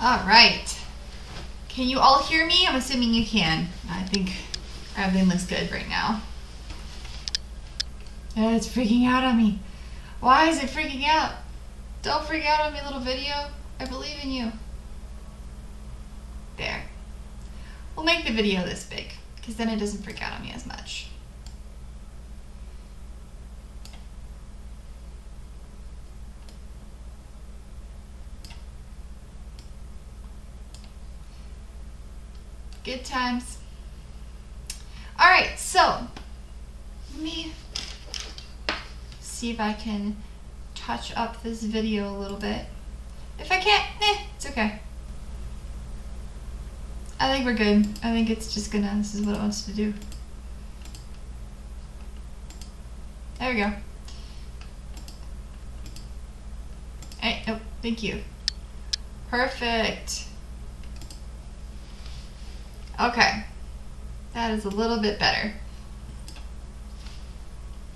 All right. Can you all hear me? I'm assuming you can. I think everything looks good right now. It's freaking out on me. Why is it freaking out? Don't freak out on me, little video. I believe in you. There. We'll make the video this big, because then it doesn't freak out on me as much. Good times. Alright, so let me see if I can touch up this video a little bit. If I can't, it's okay. I think we're good. I think it's just gonna, this is what it wants to do. There we go. Hey, oh, thank you. Perfect. Okay. That is a little bit better.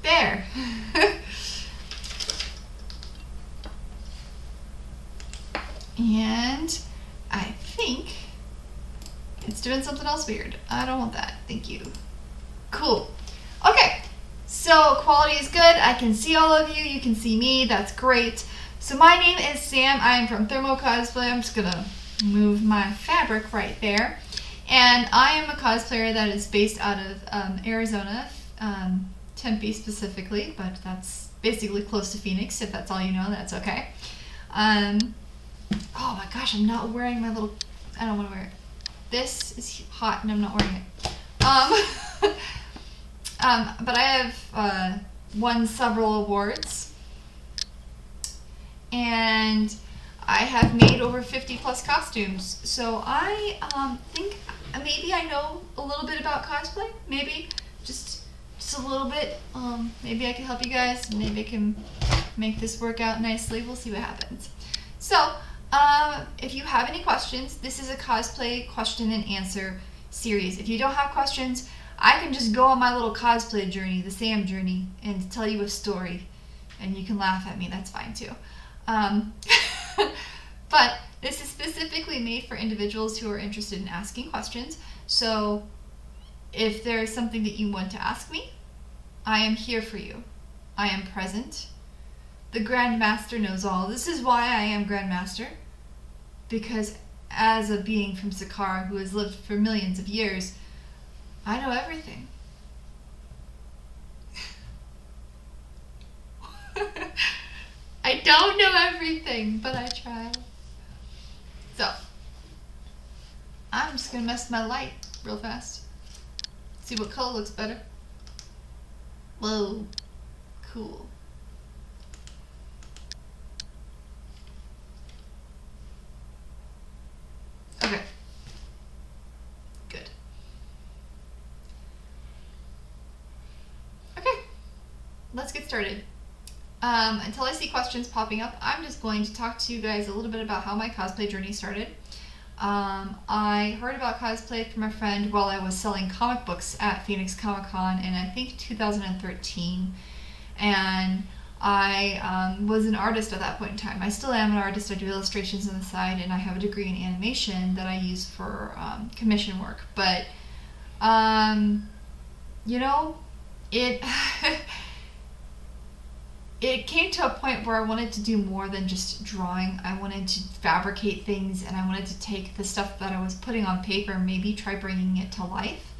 There. And I think it's doing something else weird. I don't want that. Thank you. Cool. Okay. So quality is good. I can see all of you. You can see me. That's great. So my name is Sam. I'm from ThermoCosplay. I'm just going to move my fabric right there. And I am a cosplayer that is based out of Arizona, Tempe specifically, but that's basically close to Phoenix. If that's all you know, that's okay. Oh my gosh, I'm not wearing my little, I don't want to wear it. This is hot and I'm not wearing it. But I have won several awards. And I have made over 50 plus costumes. So I think maybe I know a little bit about cosplay. Maybe just a little bit. Maybe I can help you guys. Maybe I can make this work out nicely. We'll see what happens. So if you have any questions, this is a cosplay question and answer series. If you don't have questions, I can just go on my little cosplay journey, the Sam journey, and tell you a story. And you can laugh at me. That's fine too. But this is specifically made for individuals who are interested in asking questions. So if there is something that you want to ask me, I am here for you. I am present. The Grandmaster knows all. This is why I am Grandmaster. Because as a being from Sakara who has lived for millions of years, I know everything. I don't know everything, but I try. So, I'm just going to mess my light real fast. See what color looks better. Whoa, cool. Okay. Good. Okay. Let's get started. Until I see questions popping up, I'm just going to talk to you guys a little bit about how my cosplay journey started. I heard about cosplay from a friend while I was selling comic books at Phoenix Comic Con in I think 2013. And I was an artist at that point in time. I still am an artist. I do illustrations on the side, and I have a degree in animation that I use for commission work. But, you know, it it came to a point where I wanted to do more than just drawing. I wanted to fabricate things, and I wanted to take the stuff that I was putting on paper and maybe try bringing it to life.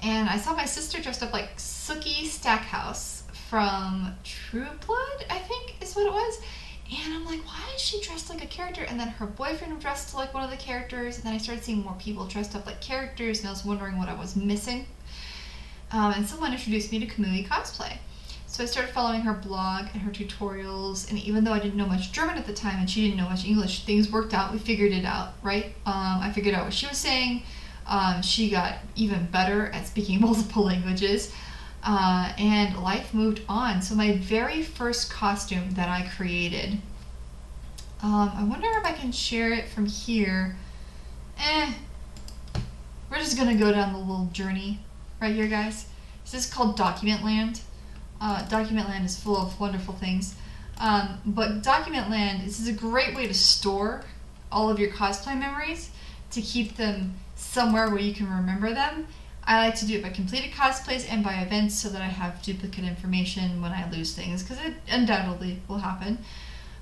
And I saw my sister dressed up like Sookie Stackhouse from True Blood, I think is what it was. And I'm like, why is she dressed like a character? And then her boyfriend dressed like one of the characters. And then I started seeing more people dressed up like characters, and I was wondering what I was missing. And someone introduced me to Kamui Cosplay. So I started following her blog and her tutorials, and even though I didn't know much German at the time and she didn't know much English, things worked out. We figured it out, right? I figured out what she was saying. She got even better at speaking multiple languages, and life moved on. So my very first costume that I created, I wonder if I can share it from here. We're just going to go down the little journey right here, guys. This is called Document Land. Document Land is full of wonderful things. But Document Land, this is a great way to store all of your cosplay memories, to keep them somewhere where you can remember them. I like to do it by completed cosplays and by events so that I have duplicate information when I lose things, because it undoubtedly will happen.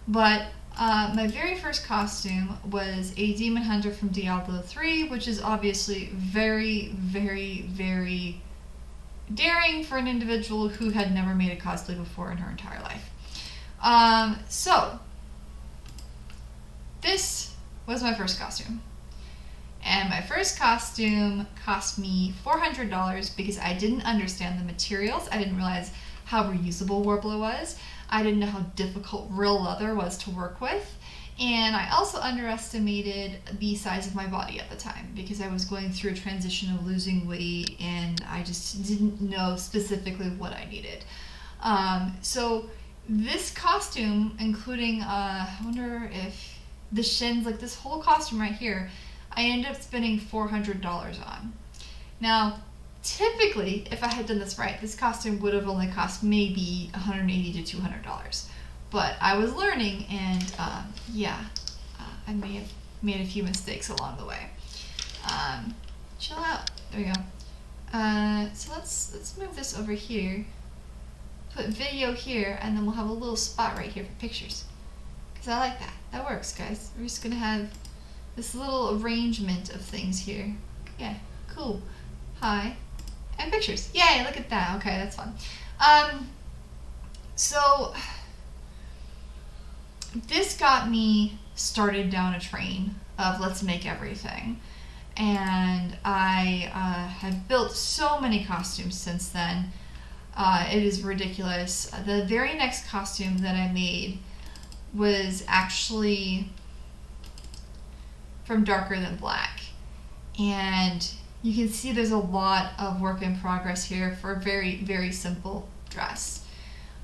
But my very first costume was a demon hunter from Diablo 3, which is obviously very, very, very daring for an individual who had never made a cosplay before in her entire life. So this was my first costume. And my first costume cost me $400 because I didn't understand the materials. I didn't realize how reusable Warbler was. I didn't know how difficult real leather was to work with. And I also underestimated the size of my body at the time because I was going through a transition of losing weight and I just didn't know specifically what I needed. So this costume, including, I wonder if the shins, like this whole costume right here, I ended up spending $400 on. Now, typically, if I had done this right, this costume would have only cost maybe $180 to $200. But I was learning, and I may have made a few mistakes along the way. Chill out. There we go. So let's move this over here. Put video here, and then we'll have a little spot right here for pictures. Because I like that. That works, guys. We're just going to have this little arrangement of things here. Yeah, cool. Hi. And pictures. Yay, look at that. Okay, that's fun. So this got me started down a train of let's make everything. And I have built so many costumes since then. It is ridiculous. The very next costume that I made was actually from Darker Than Black. And you can see there's a lot of work in progress here for a very, very simple dress.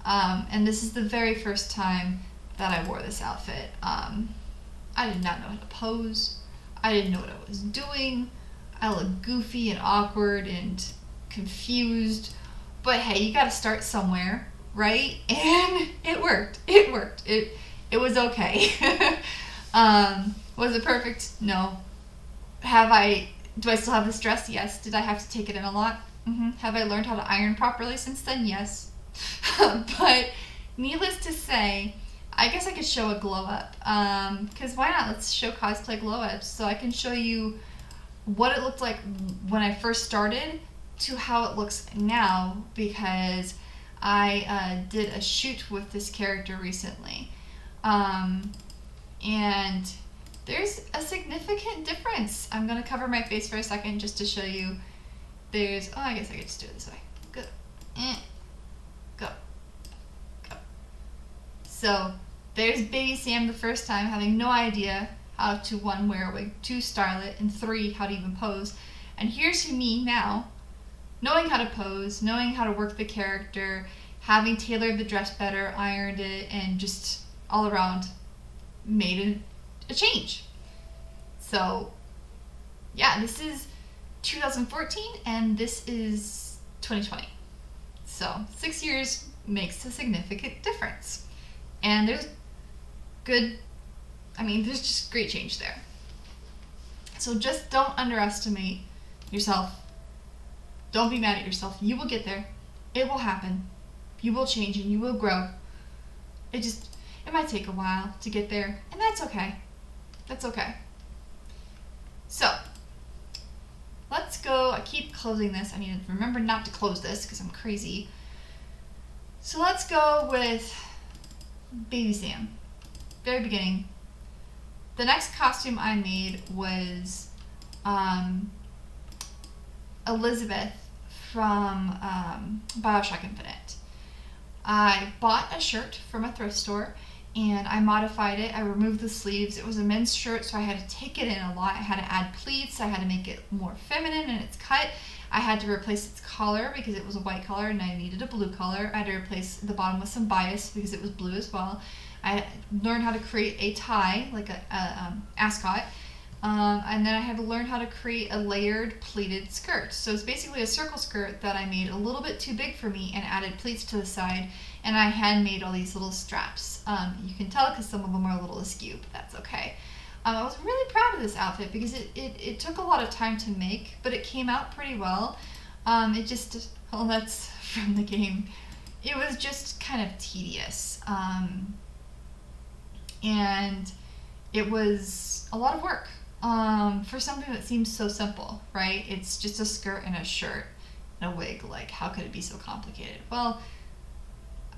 And this is the very first time that I wore this outfit. I did not know how to pose. I didn't know what I was doing. I looked goofy and awkward and confused. But hey, you gotta start somewhere, right? And it worked. It worked. It was okay. Was it perfect? No. Do I still have this dress? Yes. Did I have to take it in a lot? Mm-hmm. Have I learned how to iron properly since then? Yes. But needless to say, I guess I could show a glow up. Because why not? Let's show cosplay glow ups. So I can show you what it looked like when I first started to how it looks now, because I did a shoot with this character recently. And there's a significant difference. I'm going to cover my face for a second just to show you. I guess I could just do it this way. Go. Go. Go. So there's baby Sam the first time, having no idea how to, 1, wear a wig, 2, style it, and 3, how to even pose. And here's me now, knowing how to pose, knowing how to work the character, having tailored the dress better, ironed it, and just all around made a change. So yeah, this is 2014 and this is 2020. So 6 years makes a significant difference. And there's just great change there. So just don't underestimate yourself. Don't be mad at yourself. You will get there. It will happen. You will change and you will grow. It might take a while to get there, and that's okay. That's okay. So, let's go. I keep closing this. I need to remember not to close this because I'm crazy. So let's go with Baby Sam. Very beginning. The next costume I made was Elizabeth from BioShock Infinite. I bought a shirt from a thrift store and I modified it. I removed the sleeves. It was a men's shirt, so I had to take it in a lot. I had to add pleats. I had to make it more feminine in its cut. I had to replace its collar because it was a white collar and I needed a blue collar. I had to replace the bottom with some bias because it was blue as well. I learned how to create a tie, like a ascot. And then I had to learn how to create a layered pleated skirt. So it's basically a circle skirt that I made a little bit too big for me and added pleats to the side, and I handmade all these little straps. You can tell because some of them are a little askew, but that's okay. I was really proud of this outfit because it took a lot of time to make, but it came out pretty well. It just, well, that's from the game. It was just kind of tedious. And it was a lot of work for something that seems so simple, right? It's just a skirt and a shirt and a wig. Like, how could it be so complicated? Well,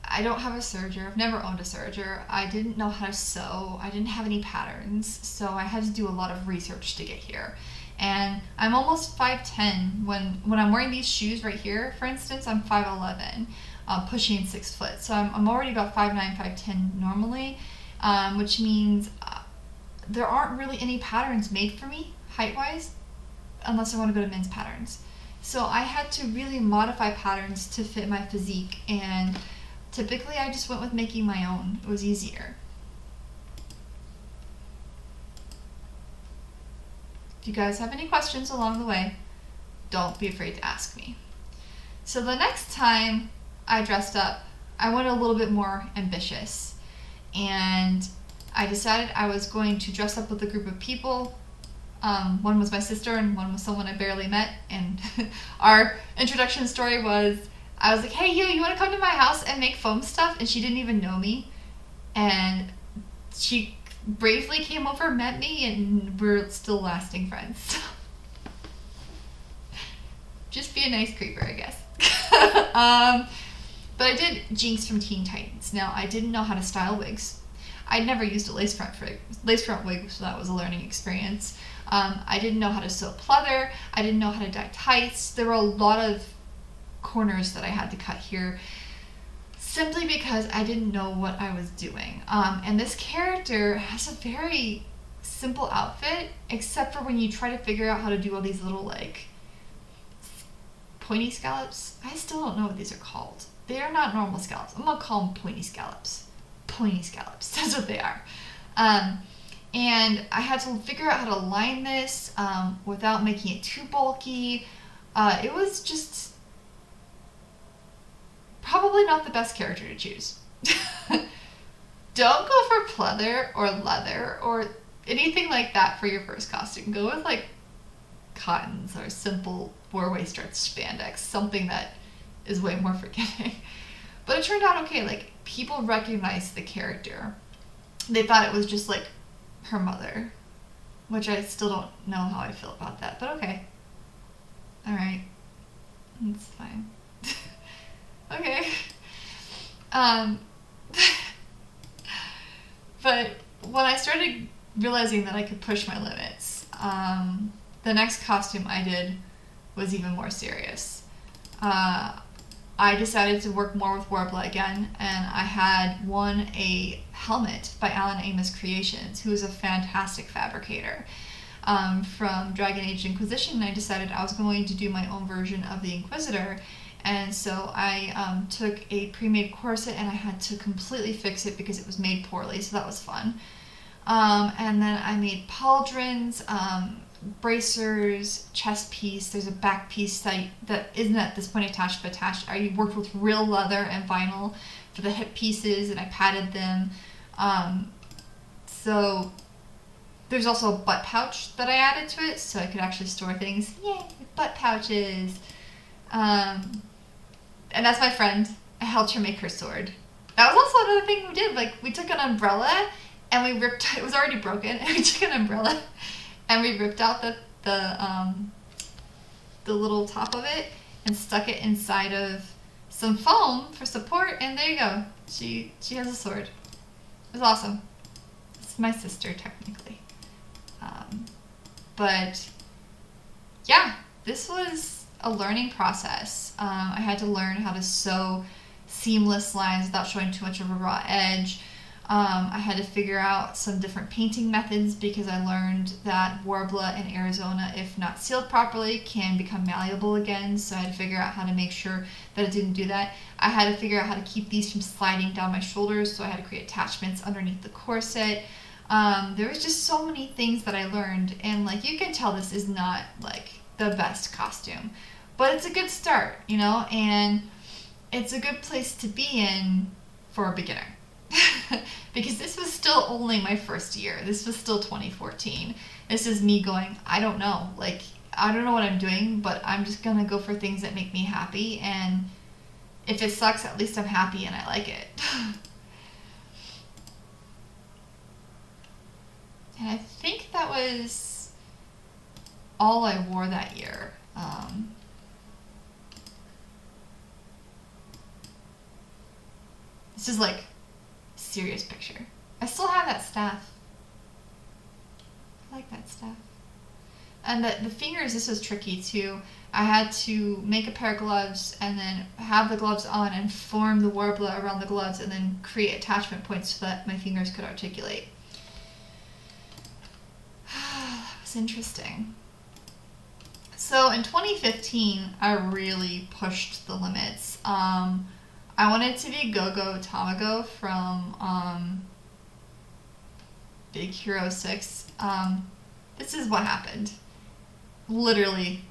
I don't have a serger. I've never owned a serger. I didn't know how to sew. I didn't have any patterns, so I had to do a lot of research to get here. And I'm almost 5'10". When I'm wearing these shoes right here, for instance, I'm 5'11", pushing 6 foot. So I'm already about 5'9", 5'10" normally, which means there aren't really any patterns made for me height-wise, unless I want to go to men's patterns. So I had to really modify patterns to fit my physique, and typically I just went with making my own. It was easier. If you guys have any questions along the way, don't be afraid to ask me. So the next time I dressed up, I went a little bit more ambitious, and I decided I was going to dress up with a group of people. One was my sister and one was someone I barely met, and our introduction story was, I was like, hey, you want to come to my house and make foam stuff? And she didn't even know me, and she bravely came over, met me, and we're still lasting friends. Just be a nice creeper, I guess. But I did Jinx from Teen Titans. Now, I didn't know how to style wigs. I'd never used a lace front wig, so that was a learning experience. I didn't know how to sew pleather. I didn't know how to dye tights. There were a lot of corners that I had to cut here, simply because I didn't know what I was doing. And this character has a very simple outfit, except for when you try to figure out how to do all these little, like, pointy scallops. I still don't know what these are called. They are not normal scallops. I'm gonna call them pointy scallops. Pointy scallops. That's what they are. And I had to figure out how to line this without making it too bulky. It was just probably not the best character to choose. Don't go for pleather or leather or anything like that for your first costume. Go with like cottons or simple 4-way stretch spandex, something that is way more forgiving. But it turned out okay. Like, people recognized the character. They thought it was just like her mother, which I still don't know how I feel about that, but okay. Alright. It's fine. Okay. But when I started realizing that I could push my limits, the next costume I did was even more serious. I decided to work more with Warbler again, and I had won a helmet by Alan Amos Creations, who is a fantastic fabricator from Dragon Age Inquisition, and I decided I was going to do my own version of the Inquisitor. And so I took a pre-made corset and I had to completely fix it because it was made poorly, so that was fun. And then I made pauldrons, bracers, chest piece. There's a back piece that isn't at this point attached, but attached. I worked with real leather and vinyl for the hip pieces, and I padded them. So there's also a butt pouch that I added to it, so I could actually store things. Yay, butt pouches. And that's my friend. I helped her make her sword. That was also another thing we did. Like, we took an umbrella and we ripped. It was already broken, and we took an umbrella and we ripped out the little top of it and stuck it inside of some foam for support, and there you go. She has a sword. It was awesome. It's my sister technically, but yeah, this was a learning process. I had to learn how to sew seamless lines without showing too much of a raw edge. I had to figure out some different painting methods because I learned that Warbler in Arizona, if not sealed properly, can become malleable again, so I had to figure out how to make sure that it didn't do that. I had to figure out how to keep these from sliding down my shoulders, so I had to create attachments underneath the corset. There was just so many things that I learned, and like, you can tell this is not like the best costume, but it's a good start, you know, and it's a good place to be in for a beginner. because this was still only my first year. This was still 2014. This is me going, I don't know. Like, I don't know what I'm doing, but I'm just going to go for things that make me happy. And if it sucks, at least I'm happy and I like it. And I think that was all I wore that year. This is like a serious picture. I still have that staff. I like that staff. And the fingers, this was tricky too. I had to make a pair of gloves and then have the gloves on and form the warbler around the gloves and then create attachment points so that my fingers could articulate. That was interesting. So in 2015, I really pushed the limits. I wanted to be Go-Go Tamago from Big Hero 6. This is what happened. Literally,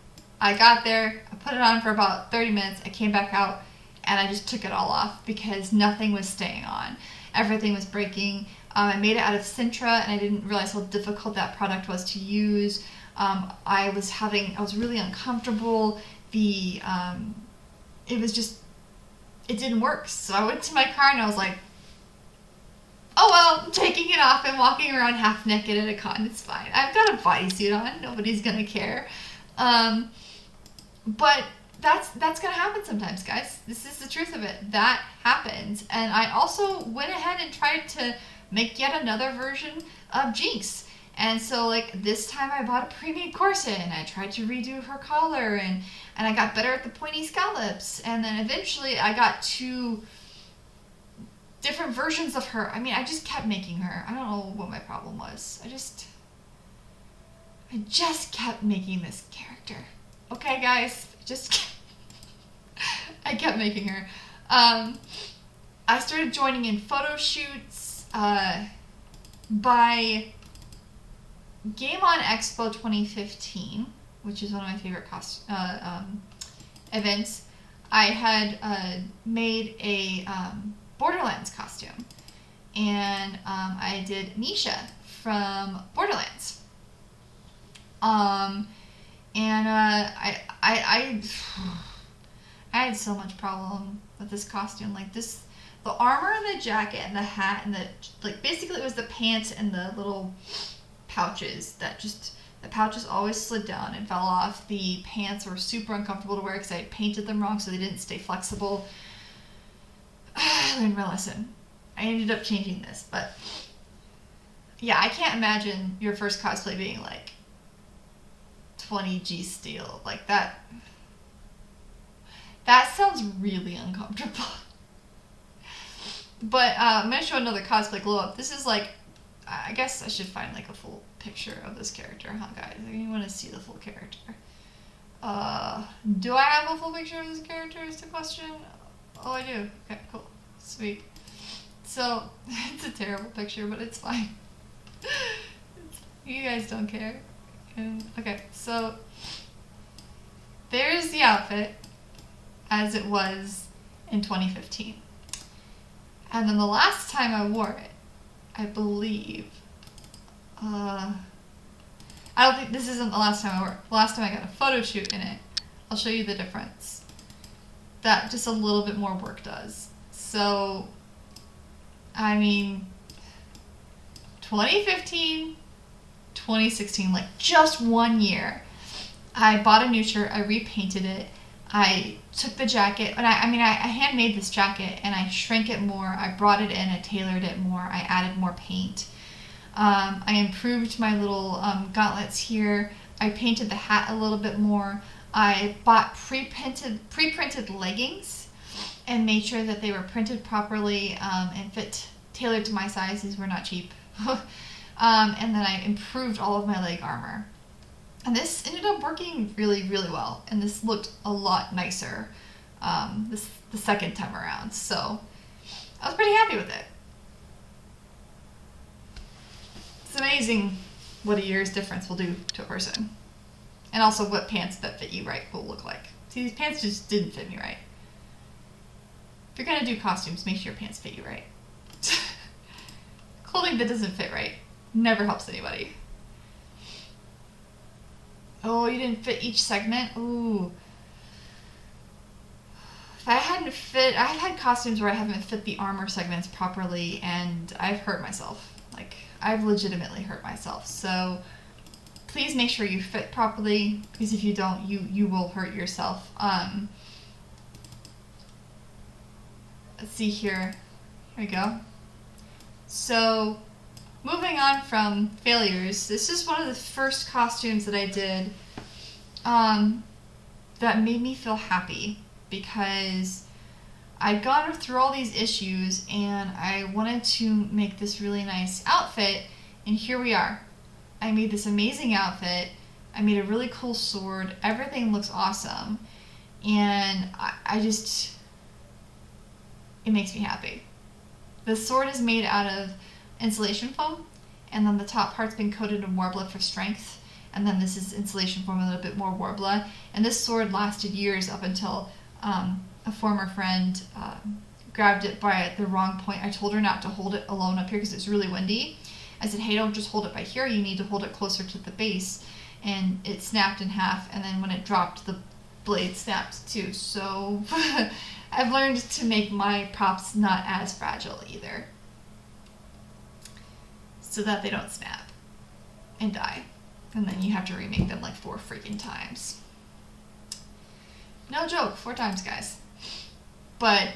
I got there, I put it on for about 30 minutes, I came back out, and I just took it all off because nothing was staying on. Everything was breaking. I made it out of Sintra, and I didn't realize how difficult that product was to use. I was really uncomfortable. It didn't work. So I went to my car and I was like, oh well, I'm taking it off and walking around half naked at a con. It's fine. I've got a bodysuit on. Nobody's gonna care. But that's gonna happen sometimes, guys. This is the truth of it. That happens. And I also went ahead and tried to make yet another version of Jinx. And so, like, this time I bought a pre-made corset, and I tried to redo her collar, and I got better at the pointy scallops. And then eventually I got 2 different versions of her. I mean, I just kept making her. I don't know what my problem was. I just kept making this character. Okay, guys? I kept making her. I started joining in photo shoots by Game On Expo 2015, which is one of my favorite events. I had made a Borderlands costume, and I did Nisha from Borderlands. And I had so much problem with this costume. Like the armor and the jacket and the hat and basically it was the pants and the little pouches the pouches always slid down and fell off. The pants were super uncomfortable to wear because I painted them wrong, so they didn't stay flexible. I learned my lesson. I ended up changing this, but yeah, I can't imagine your first cosplay being like 20G steel. Like that sounds really uncomfortable. But I'm going to show another cosplay glow up. This is like, I guess I should find like a full picture of this character, huh guys? You want to see the full character. Do I have a full picture of this character is the question? Oh, I do. Okay, cool. Sweet. So, it's a terrible picture, but it's fine. You guys don't care. Okay, so there's the outfit as it was in 2015. And then the last time I wore it, I believe, I don't think this isn't the last time I wore it. The last time I got a photo shoot in it. I'll show you the difference that just a little bit more work does. So, I mean, 2015, 2016, like just 1 year, I bought a new shirt, I repainted it, I took the jacket, and I handmade this jacket, and I shrank it more, I brought it in, I tailored it more, I added more paint. I improved my little gauntlets here, I painted the hat a little bit more, I bought pre-printed leggings and made sure that they were printed properly and tailored to my size. These were not cheap. And then I improved all of my leg armor. And this ended up working really, really well. And this looked a lot nicer the second time around. So I was pretty happy with it. It's amazing what a year's difference will do to a person. And also what pants that fit you right will look like. See, these pants just didn't fit me right. If you're going to do costumes, make sure your pants fit you right. something that doesn't fit right never helps anybody. Oh, you didn't fit each segment? Ooh. If I hadn't fit, I've had costumes where I haven't fit the armor segments properly and I've hurt myself. Like, I've legitimately hurt myself. So please make sure you fit properly, because if you don't, you will hurt yourself. Let's see here. Here we go. So, moving on from failures, this is one of the first costumes that I did that made me feel happy, because I'd gone through all these issues and I wanted to make this really nice outfit, and here we are. I made this amazing outfit. I made a really cool sword. Everything looks awesome. And I just, it makes me happy. The sword is made out of insulation foam, and then the top part's been coated in Warbler for strength, and then this is insulation foam with a little bit more Warbler. And this sword lasted years up until a former friend grabbed it by the wrong point. I told her not to hold it alone up here because it's really windy. I said, hey, don't just hold it by here, you need to hold it closer to the base. And it snapped in half, and then when it dropped, the blade snapped too. So I've learned to make my props not as fragile either, so that they don't snap and die. And then you have to remake them like 4 freaking times. No joke, 4 times, guys. But,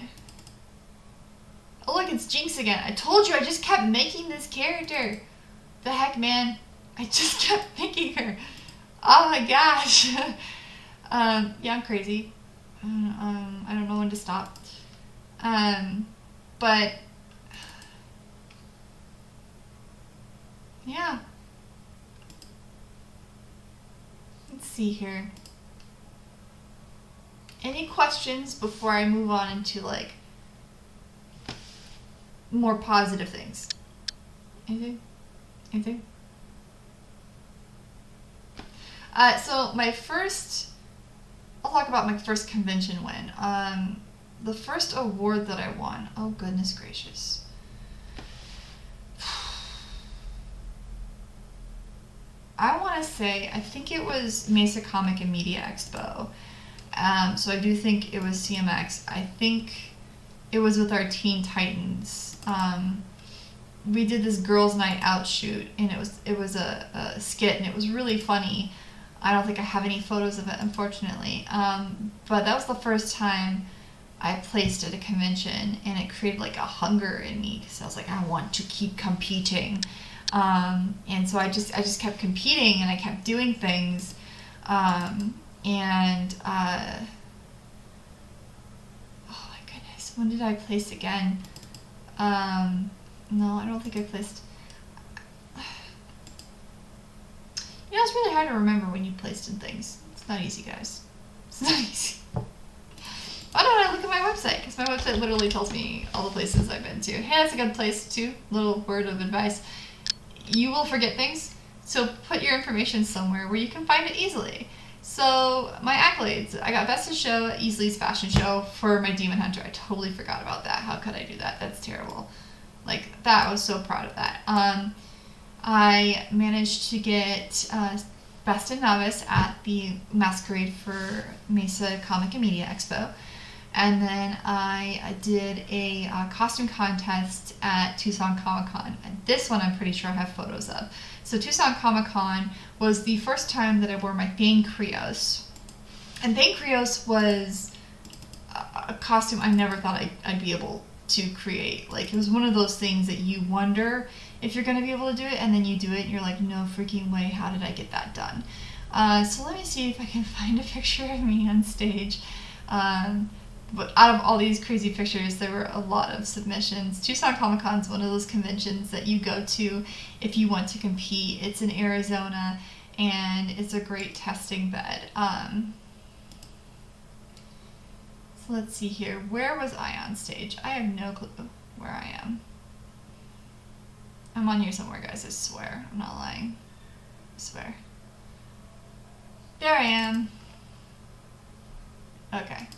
oh look, it's Jinx again. I told you, I just kept making this character. The heck, man. I just kept making her. Oh my gosh. Yeah, I'm crazy. I don't know when to stop. But, yeah. Let's see here. Any questions before I move on into, like, more positive things? Anything? Anything? So my first, I'll talk about my first convention win. The first award that I won, oh goodness gracious. I want to say, I think it was Mesa Comic and Media Expo. So I do think it was CMX. I think it was with our Teen Titans. We did this girls' night out shoot, and it was a skit, and it was really funny. I don't think I have any photos of it, unfortunately. But that was the first time I placed at a convention, and it created like a hunger in me, because I was like, I want to keep competing. And so I just kept competing, and I kept doing things. Oh my goodness, when did I place again? No, I don't think I placed. You know, it's really hard to remember when you placed in things. It's not easy, guys. It's not easy. Why don't I look at my website? Because my website literally tells me all the places I've been to. Hey, that's a good place too. Little word of advice. You will forget things, so put your information somewhere where you can find it easily. So, my accolades. I got Best in Show at Easley's Fashion Show for my Demon Hunter. I totally forgot about that. How could I do that? That's terrible. Like, that, I was so proud of that. I managed to get Best in Novice at the Masquerade for Mesa Comic and Media Expo. And then I did a costume contest at Tucson Comic Con. And this one I'm pretty sure I have photos of. So Tucson Comic Con was the first time that I wore my Thane Krios. And Thane Krios was a costume I never thought I'd be able to create. Like, it was one of those things that you wonder if you're going to be able to do it, and then you do it and you're like, no freaking way, how did I get that done? So let me see if I can find a picture of me on stage. But out of all these crazy pictures, there were a lot of submissions. Tucson Comic Con is one of those conventions that you go to if you want to compete. It's in Arizona, and it's a great testing bed. So let's see here. Where was I on stage? I have no clue where I am. I'm on here somewhere, guys. I swear. I'm not lying. I swear. There I am. Okay.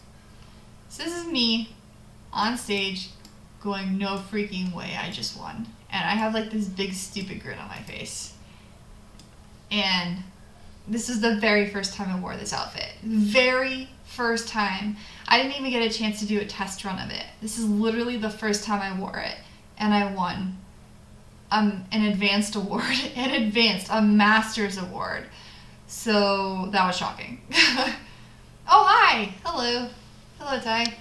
So this is me on stage going, no freaking way, I just won. And I have like this big stupid grin on my face. And this is the very first time I wore this outfit. Very first time. I didn't even get a chance to do a test run of it. This is literally the first time I wore it. And I won an advanced award. A master's award. So that was shocking. Oh, hi. Hello. Hello, Ty.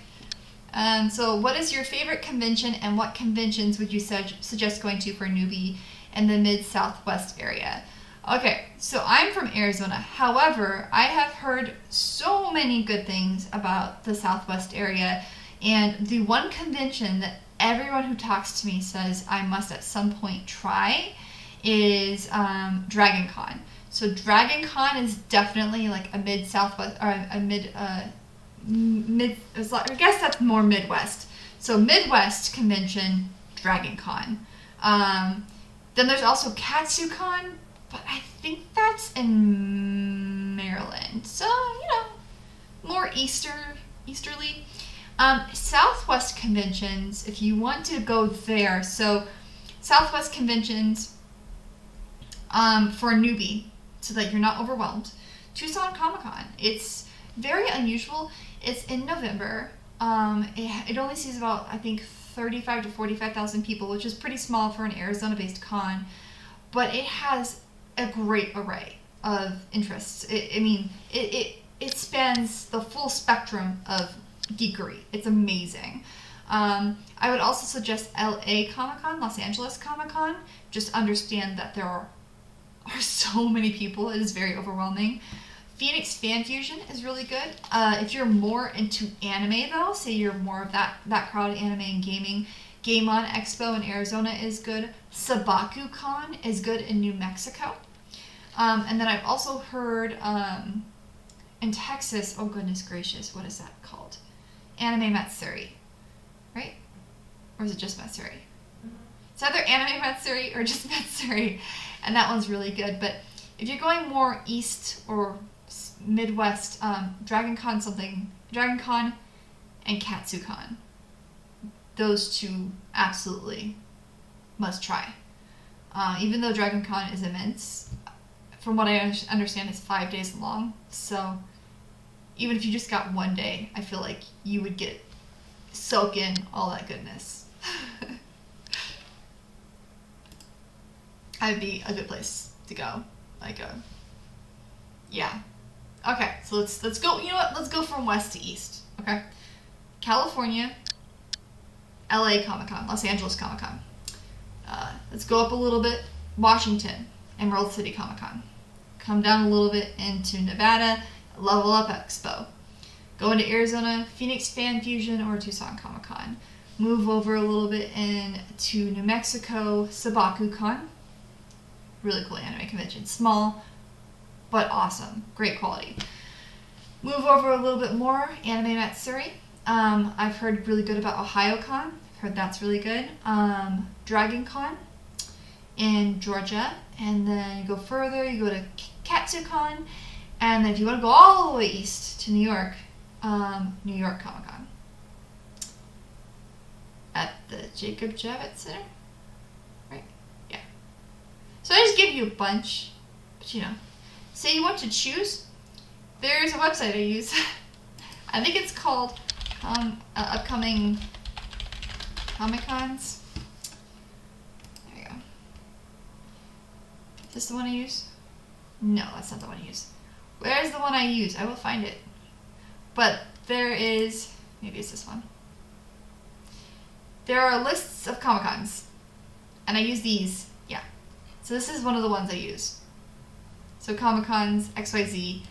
So what is your favorite convention and what conventions would you suggest going to for a newbie in the mid-southwest area? Okay, so I'm from Arizona. However, I have heard so many good things about the Southwest area, and the one convention that everyone who talks to me says I must at some point try is Dragon Con. So Dragon Con is definitely like a mid-southwest, or a mid, I guess that's more Midwest. So Midwest convention, Dragon Con. Then there's also KatsuCon, but I think that's in Maryland. So, more easterly. Southwest conventions, if you want to go there. So Southwest conventions for a newbie, so that you're not overwhelmed. Tucson Comic-Con. It's very unusual. It's in November. It only sees about, I think, 35 to 45,000 people, which is pretty small for an Arizona-based con. But it has a great array of interests. It spans the full spectrum of geekery. It's amazing. I would also suggest LA Comic-Con, Los Angeles Comic-Con. Just understand that there are so many people. It is very overwhelming. Phoenix Fan Fusion is really good. If you're more into anime, though, say you're more of that crowd, anime and gaming, Game On Expo in Arizona is good. STOCC is good in New Mexico. And then I've also heard in Texas, oh goodness gracious, what is that called? Anime Matsuri, right? Or is it just Matsuri? It's either Anime Matsuri or just Matsuri, and that one's really good. But if you're going more east or Midwest, Dragon Con and KatsuCon, those two absolutely must try. Even though Dragon Con is immense, from what I understand, it's 5 days long. So even if you just got one day, I feel like you would soak in all that goodness. That'd be a good place to go. Yeah. Okay, so let's go. You know what? Let's go from west to east. Okay, California, LA Comic-Con, Los Angeles Comic-Con. Let's go up a little bit. Washington, Emerald City Comic-Con. Come down a little bit into Nevada, Level Up Expo. Go into Arizona, Phoenix Fan Fusion or Tucson Comic-Con. Move over a little bit into New Mexico, STOCC. Really cool anime convention. Small, but awesome. Great quality. Move over a little bit more, Anime Matsuri. I've heard really good about OhioCon. I've heard that's really good. Dragon Con in Georgia. And then you go further, you go to KatsuCon. And then if you want to go all the way east to New York Comic-Con. At the Jacob Javits Center. Right? Yeah. So I just gave you a bunch. But say you want to choose, there's a website I use. I think it's called Upcoming Comic-Cons. There you go. Is this the one I use? No, that's not the one I use. Where's the one I use? I will find it. But there is, maybe it's this one. There are lists of Comic-Cons. And I use these. Yeah. So this is one of the ones I use. So Comic-Cons, XYZ,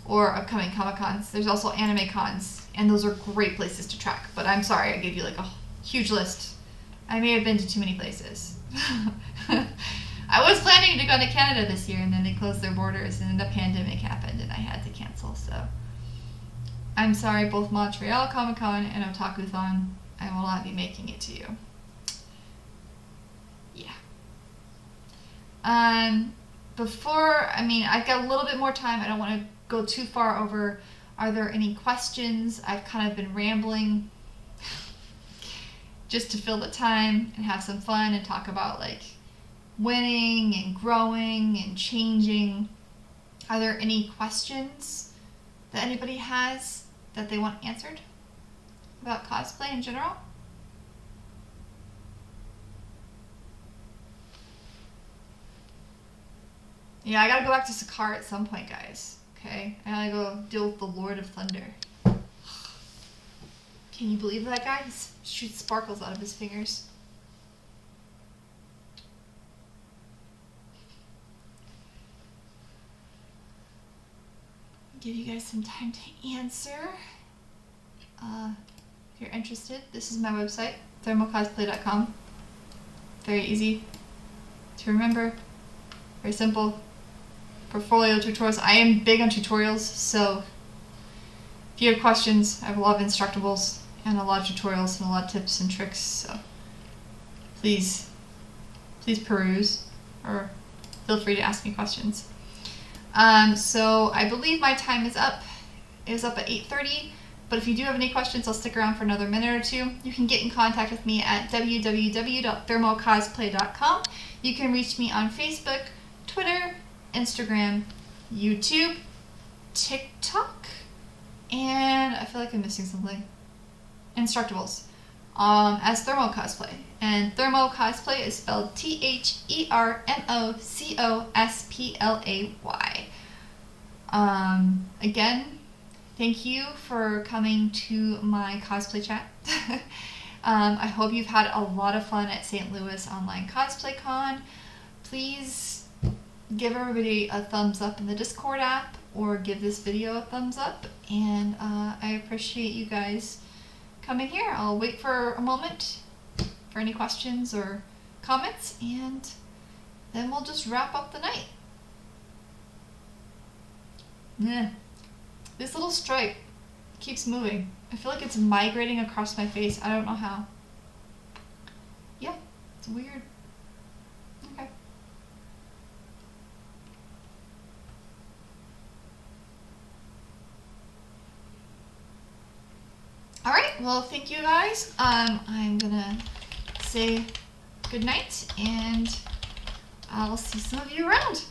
or upcoming Comic-Cons. There's also anime cons, and those are great places to track. But I'm sorry, I gave you like a huge list. I may have been to too many places. I was planning to go to Canada this year, and then they closed their borders, and the pandemic happened, and I had to cancel. So I'm sorry, both Montreal Comic-Con and Otakuthon, I will not be making it to you. Yeah. I've got a little bit more time. I don't want to go too far over. Are there any questions? I've kind of been rambling. just to fill the time and have some fun and talk about like winning and growing and changing. Are there any questions that anybody has that they want answered about cosplay in general? Yeah, I gotta go back to Sakar at some point, guys. Okay? I gotta go deal with the Lord of Thunder. Can you believe that guy? He shoots sparkles out of his fingers. Give you guys some time to answer. If you're interested, this is my website, ThermoCosplay.com. Very easy to remember. Very simple. Portfolio tutorials. I am big on tutorials, so if you have questions, I have a lot of Instructables and a lot of tutorials and a lot of tips and tricks, so please peruse or feel free to ask me questions. So I believe my time is up. It was up at 8:30, but if you do have any questions, I'll stick around for another minute or two. You can get in contact with me at www.thermocosplay.com. You can reach me on Facebook, Twitter, Instagram, YouTube, TikTok, and I feel like I'm missing something. Instructables. As ThermoCosplay. And ThermoCosplay is spelled ThermoCosplay. Again, thank you for coming to my cosplay chat. I hope you've had a lot of fun at St. Louis Online Cosplay Con. Please give everybody a thumbs up in the Discord app or give this video a thumbs up, and I appreciate you guys coming here. I'll wait for a moment for any questions or comments, and then we'll just wrap up the night. This little stripe keeps moving. I feel like it's migrating across my face. I don't know how. Yeah, it's weird. Okay. Alright, well, thank you guys. I'm gonna say good night, and I'll see some of you around.